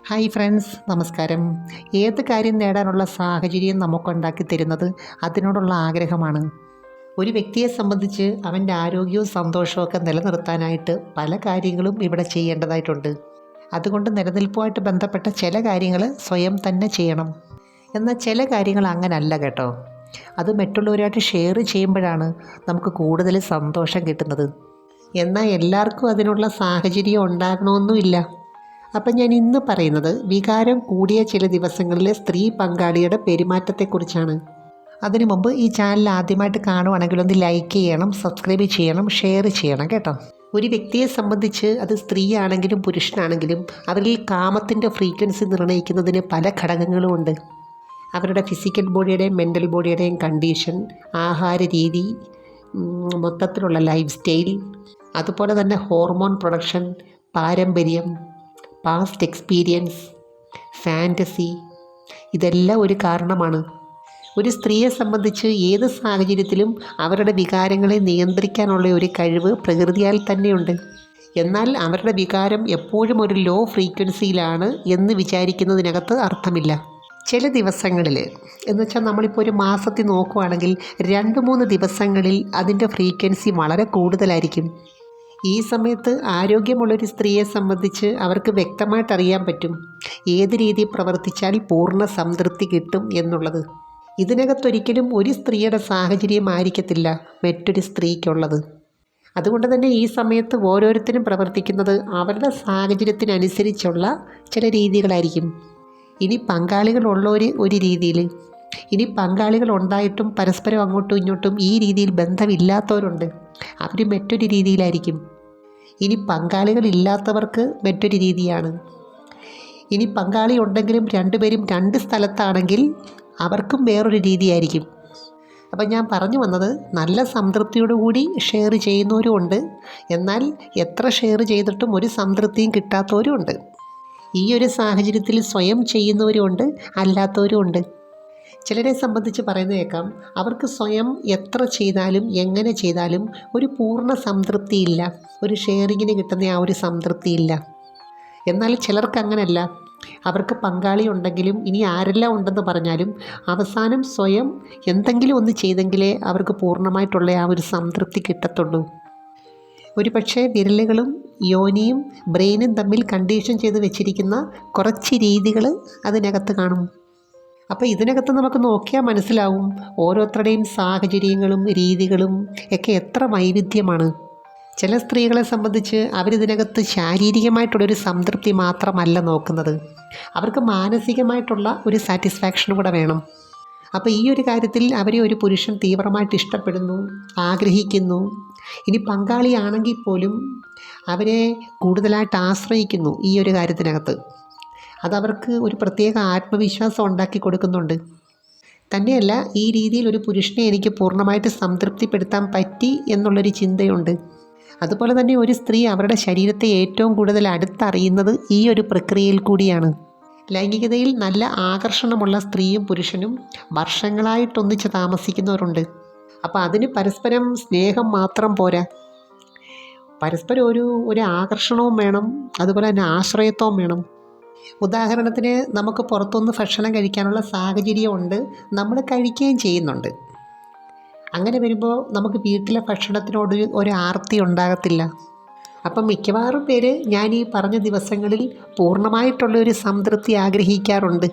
Hi friends, നമസ്കാരം. ഏത് കാര്യം നേടാനുള്ള സാഹചര്യം നമുക്കുണ്ടാക്കി തരുന്നത് അതിനോടുള്ള ആഗ്രഹമാണ്. ഒരു വ്യക്തിയെ സംബന്ധിച്ച് അവൻ്റെ ആരോഗ്യവും സന്തോഷവും ഒക്കെ നിലനിർത്താനായിട്ട് പല കാര്യങ്ങളും ഇവിടെ ചെയ്യേണ്ടതായിട്ടുണ്ട്. അതുകൊണ്ട് നിലനിൽപ്പുമായിട്ട് ബന്ധപ്പെട്ട ചില കാര്യങ്ങൾ സ്വയം തന്നെ ചെയ്യണം. എന്നാൽ ചില കാര്യങ്ങൾ അങ്ങനല്ല കേട്ടോ. അത് മറ്റുള്ളവരുമായിട്ട് ഷെയർ ചെയ്യുമ്പോഴാണ് നമുക്ക് കൂടുതൽ സന്തോഷം കിട്ടുന്നത്. എന്നാൽ എല്ലാവർക്കും അതിനുള്ള സാഹചര്യം ഉണ്ടാകണമെന്നുമില്ല. അപ്പം ഞാൻ ഇന്ന് പറയുന്നത് വികാരം കൂടിയ ചില ദിവസങ്ങളിലെ സ്ത്രീ പങ്കാളിയുടെ പെരുമാറ്റത്തെക്കുറിച്ചാണ്. അതിനു മുമ്പ് ഈ ചാനൽ ആദ്യമായിട്ട് കാണുവാണെങ്കിൽ ഒന്ന് ലൈക്ക് ചെയ്യണം, സബ്സ്ക്രൈബ് ചെയ്യണം, ഷെയർ ചെയ്യണം കേട്ടോ. ഒരു വ്യക്തിയെ സംബന്ധിച്ച് അത് സ്ത്രീയാണെങ്കിലും പുരുഷനാണെങ്കിലും അവരിൽ കാമത്തിൻ്റെ ഫ്രീക്വൻസി നിർണ്ണയിക്കുന്നതിന് പല ഘടകങ്ങളുമുണ്ട്. അവരുടെ ഫിസിക്കൽ ബോഡിയുടെയും മെൻ്റൽ ബോഡിയുടെയും കണ്ടീഷൻ, ആഹാര രീതി, മൊത്തത്തിലുള്ള ലൈഫ് സ്റ്റൈൽ, അതുപോലെ തന്നെ ഹോർമോൺ പ്രൊഡക്ഷൻ, പാരമ്പര്യം, പാസ്റ്റ് എക്സ്പീരിയൻസ്, ഫാൻറ്റസി, ഇതെല്ലാം ഒരു കാരണമാണ്. ഒരു സ്ത്രീയെ സംബന്ധിച്ച് ഏത് സാഹചര്യത്തിലും അവരുടെ വികാരങ്ങളെ നിയന്ത്രിക്കാനുള്ള ഒരു കഴിവ് പ്രകൃതിയാൽ തന്നെയുണ്ട്. എന്നാൽ അവരുടെ വികാരം എപ്പോഴും ഒരു ലോ ഫ്രീക്വൻസിയിലാണ് എന്ന് വിചാരിക്കുന്നതിനകത്ത് അർത്ഥമില്ല. ചില ദിവസങ്ങളിൽ എന്നുവെച്ചാൽ നമ്മളിപ്പോൾ ഒരു മാസത്തിൽ നോക്കുകയാണെങ്കിൽ 2-3 ദിവസങ്ങളിൽ അതിൻ്റെ ഫ്രീക്വൻസി വളരെ കൂടുതലായിരിക്കും. ഈ സമയത്ത് ആരോഗ്യമുള്ളൊരു സ്ത്രീയെ സംബന്ധിച്ച് അവർക്ക് വ്യക്തമായിട്ട് അറിയാൻ പറ്റും ഏത് രീതി പ്രവർത്തിച്ചാൽ പൂർണ്ണ സംതൃപ്തി കിട്ടും എന്നുള്ളത്. ഇതിനകത്തൊരിക്കലും ഒരു സ്ത്രീയുടെ സാഹചര്യം ആയിരിക്കത്തില്ല മറ്റൊരു സ്ത്രീക്കുള്ളത്. അതുകൊണ്ട് തന്നെ ഈ സമയത്ത് ഓരോരുത്തരും പ്രവർത്തിക്കുന്നത് അവരുടെ സാഹചര്യത്തിനനുസരിച്ചുള്ള ചില രീതികളായിരിക്കും. ഇനി പങ്കാളികളുള്ളവർ ഒരു രീതിയിൽ, ഇനി പങ്കാളികൾ ഉണ്ടായിട്ടും പരസ്പരം അങ്ങോട്ടും ഇങ്ങോട്ടും ഈ രീതിയിൽ ബന്ധമില്ലാത്തവരുണ്ട്, അവർ മറ്റൊരു രീതിയിലായിരിക്കും. ഇനി പങ്കാളികളില്ലാത്തവർക്ക് മറ്റൊരു രീതിയാണ്. ഇനി പങ്കാളി ഉണ്ടെങ്കിലും രണ്ടുപേരും 2 സ്ഥലത്താണെങ്കിൽ അവർക്കും വേറൊരു രീതിയായിരിക്കും. അപ്പം ഞാൻ പറഞ്ഞു വന്നത്, നല്ല സംതൃപ്തിയോടുകൂടി ഷെയർ ചെയ്യുന്നവരും ഉണ്ട്, എന്നാൽ എത്ര ഷെയർ ചെയ്തിട്ടും ഒരു സംതൃപ്തിയും കിട്ടാത്തവരും ഉണ്ട്. ഈ ഒരു സാഹചര്യത്തിൽ സ്വയം ചെയ്യുന്നവരും ഉണ്ട്, അല്ലാത്തവരും ഉണ്ട്. ചിലരെ സംബന്ധിച്ച് പറയുന്നത് കേൾക്കാം, അവർക്ക് സ്വയം എത്ര ചെയ്താലും എങ്ങനെ ചെയ്താലും ഒരു പൂർണ്ണ സംതൃപ്തിയില്ല, ഒരു ഷെയറിങ്ങിന് കിട്ടുന്ന ആ ഒരു സംതൃപ്തിയില്ല. എന്നാൽ ചിലർക്ക് അങ്ങനെയല്ല, അവർക്ക് പങ്കാളി ഉണ്ടെങ്കിലും ഇനി ആരെല്ലാം ഉണ്ടെന്ന് പറഞ്ഞാലും അവസാനം സ്വയം എന്തെങ്കിലും ഒന്ന് ചെയ്തെങ്കിലേ അവർക്ക് പൂർണ്ണമായിട്ടുള്ള ആ ഒരു സംതൃപ്തി കിട്ടത്തുള്ളൂ. ഒരു പക്ഷേ വിരലുകളും യോനിയും ബ്രെയിനും തമ്മിൽ കണ്ടീഷൻ ചെയ്ത് വെച്ചിരിക്കുന്ന കുറച്ച് രീതികൾ അതിനകത്ത് കാണും. അപ്പോൾ ഇതിനകത്ത് നമുക്ക് നോക്കിയാൽ മനസ്സിലാവും ഓരോരുത്തരുടെയും സാഹചര്യങ്ങളും രീതികളും ഒക്കെ എത്ര വൈവിധ്യമാണ്. ചില സ്ത്രീകളെ സംബന്ധിച്ച് അവരിതിനകത്ത് ശാരീരികമായിട്ടുള്ളൊരു സംതൃപ്തി മാത്രമല്ല നോക്കുന്നത്, അവർക്ക് മാനസികമായിട്ടുള്ള ഒരു സാറ്റിസ്ഫാക്ഷനും കൂടെ വേണം. അപ്പോൾ ഈ ഒരു കാര്യത്തിൽ അവരെ ഒരു പുരുഷൻ തീവ്രമായിട്ട് ഇഷ്ടപ്പെടുന്നു, ആഗ്രഹിക്കുന്നു. ഇനി പങ്കാളിയാണെങ്കിൽ പോലും അവരെ കൂടുതലായിട്ട് ആശ്രയിക്കുന്നു ഈ ഒരു കാര്യത്തിനകത്ത്. അതവർക്ക് ഒരു പ്രത്യേക ആത്മവിശ്വാസം ഉണ്ടാക്കി കൊടുക്കുന്നുണ്ട്. തന്നെയല്ല, ഈ രീതിയിൽ ഒരു പുരുഷനെ എനിക്ക് പൂർണ്ണമായിട്ട് സംതൃപ്തിപ്പെടുത്താൻ പറ്റി എന്നുള്ളൊരു ചിന്തയുണ്ട്. അതുപോലെ തന്നെ ഒരു സ്ത്രീ അവരുടെ ശരീരത്തെ ഏറ്റവും കൂടുതൽ അടുത്തറിയുന്നത് ഈ ഒരു പ്രക്രിയയിൽ കൂടിയാണ്. ലൈംഗികതയിൽ നല്ല ആകർഷണമുള്ള സ്ത്രീയും പുരുഷനും വർഷങ്ങളായിട്ടൊന്നിച്ച് താമസിക്കുന്നവരുണ്ട്. അപ്പോൾ അതിന് പരസ്പരം സ്നേഹം മാത്രം പോരാ, പരസ്പരം ഒരു ആകർഷണവും വേണം, അതുപോലെ തന്നെ ആശ്രയത്വവും വേണം. ഉദാഹരണത്തിന്, നമുക്ക് പുറത്തുനിന്ന് ഭക്ഷണം കഴിക്കാനുള്ള സാഹചര്യമുണ്ട്, നമ്മൾ കഴിക്കുകയും ചെയ്യുന്നുണ്ട്. അങ്ങനെ വരുമ്പോൾ നമുക്ക് വീട്ടിലെ ഭക്ഷണത്തിനോട് ഒരു ആർത്തി ഉണ്ടാകത്തില്ല. അപ്പം മിക്കവാറും പേര് ഞാൻ ഈ പറഞ്ഞ ദിവസങ്ങളിൽ പൂർണ്ണമായിട്ടുള്ളൊരു സംതൃപ്തി ആഗ്രഹിക്കാറുണ്ട്.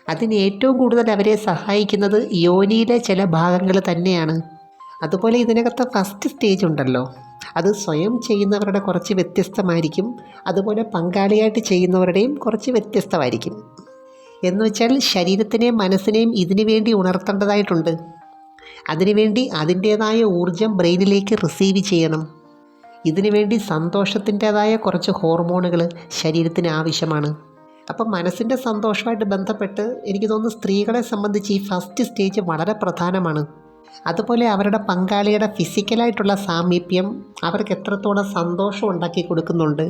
അതിന് ഏറ്റവും കൂടുതൽ അവരെ സഹായിക്കുന്നത് യോനിയിലെ ചില ഭാഗങ്ങൾ തന്നെയാണ്. അതുപോലെ ഇതിനകത്ത് ഫസ്റ്റ് സ്റ്റേജ് ഉണ്ടല്ലോ, അത് സ്വയം ചെയ്യുന്നവരുടെ കുറച്ച് വ്യത്യസ്തമായിരിക്കും, അതുപോലെ പങ്കാളിയായിട്ട് ചെയ്യുന്നവരുടെയും കുറച്ച് വ്യത്യസ്തമായിരിക്കും. എന്നുവെച്ചാൽ ശരീരത്തിനെയും മനസ്സിനെയും ഇതിനു വേണ്ടി ഉണർത്തേണ്ടതായിട്ടുണ്ട്. അതിനുവേണ്ടി അതിൻ്റേതായ ഊർജം ബ്രെയിനിലേക്ക് റിസീവ് ചെയ്യണം. ഇതിനുവേണ്ടി സന്തോഷത്തിൻ്റേതായ കുറച്ച് ഹോർമോണുകൾ ശരീരത്തിന് ആവശ്യമാണ്. അപ്പം മനസ്സിൻ്റെ സന്തോഷമായിട്ട് ബന്ധപ്പെട്ട് എനിക്ക് തോന്നുന്നു സ്ത്രീകളെ സംബന്ധിച്ച് ഈ ഫസ്റ്റ് സ്റ്റേജ് വളരെ പ്രധാനമാണ്. അതുപോലെ അവരുടെ പങ്കാളിയുടെ ഫിസിക്കലായിട്ടുള്ള സാമീപ്യം അവർക്ക് എത്രത്തോളം സന്തോഷം ഉണ്ടാക്കി കൊടുക്കുന്നുണ്ട്,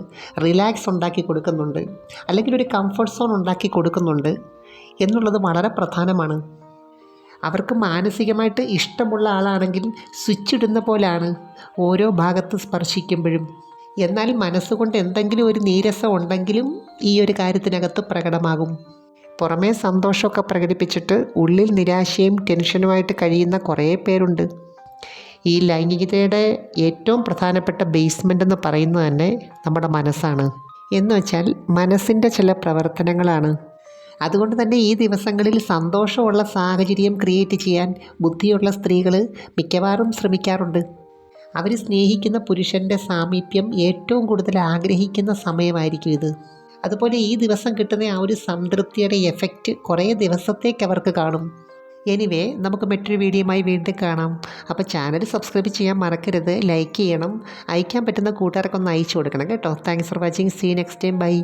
റിലാക്സ് ഉണ്ടാക്കി കൊടുക്കുന്നുണ്ട്, അല്ലെങ്കിൽ ഒരു കംഫർട്ട് സോൺ ഉണ്ടാക്കി കൊടുക്കുന്നുണ്ട് എന്നുള്ളത് വളരെ പ്രധാനമാണ്. അവർക്ക് മാനസികമായിട്ട് ഇഷ്ടമുള്ള ആളാണെങ്കിൽ സ്വിച്ച് ഇടുന്ന പോലെയാണ് ഓരോ ഭാഗത്ത് സ്പർശിക്കുമ്പോഴും. എന്നാൽ മനസ്സുകൊണ്ട് എന്തെങ്കിലും ഒരു നീരസം ഉണ്ടെങ്കിലും ഈ ഒരു കാര്യത്തിനകത്ത് പ്രകടമാകും. പുറമേ സന്തോഷമൊക്കെ പ്രകടിപ്പിച്ചിട്ട് ഉള്ളിൽ നിരാശയും ടെൻഷനുമായിട്ട് കഴിയുന്ന കുറേ പേരുണ്ട്. ഈ ലൈംഗികതയുടെ ഏറ്റവും പ്രധാനപ്പെട്ട ബേസ്മെൻ്റ് എന്ന് പറയുന്നത് തന്നെ നമ്മുടെ മനസ്സാണ്. എന്ന് വെച്ചാൽ മനസ്സിൻ്റെ ചില പ്രവർത്തനങ്ങളാണ്. അതുകൊണ്ട് തന്നെ ഈ ദിവസങ്ങളിൽ സന്തോഷമുള്ള സാഹചര്യം ക്രിയേറ്റ് ചെയ്യാൻ ബുദ്ധിയുള്ള സ്ത്രീകൾ മിക്കവാറും ശ്രമിക്കാറുണ്ട്. അവർ സ്നേഹിക്കുന്ന പുരുഷൻ്റെ സാമീപ്യം ഏറ്റവും കൂടുതൽ ആഗ്രഹിക്കുന്ന സമയമായിരിക്കും ഇത്. അതുപോലെ ഈ ദിവസം കിട്ടുന്ന ആ ഒരു സംതൃപ്തിയുടെ എഫക്റ്റ് കുറേ ദിവസത്തേക്ക് അവർക്ക് കാണും. എനിവേ, നമുക്ക് മറ്റൊരു വീഡിയോയുമായി വീണ്ടും കാണാം. അപ്പോൾ ചാനൽ സബ്സ്ക്രൈബ് ചെയ്യാൻ മറക്കരുത്, ലൈക്ക് ചെയ്യണം, അയക്കാൻ പറ്റുന്ന കൂട്ടുകാർക്കൊന്ന് അയച്ചു കൊടുക്കണം കേട്ടോ. Thanks for watching. See next time. By.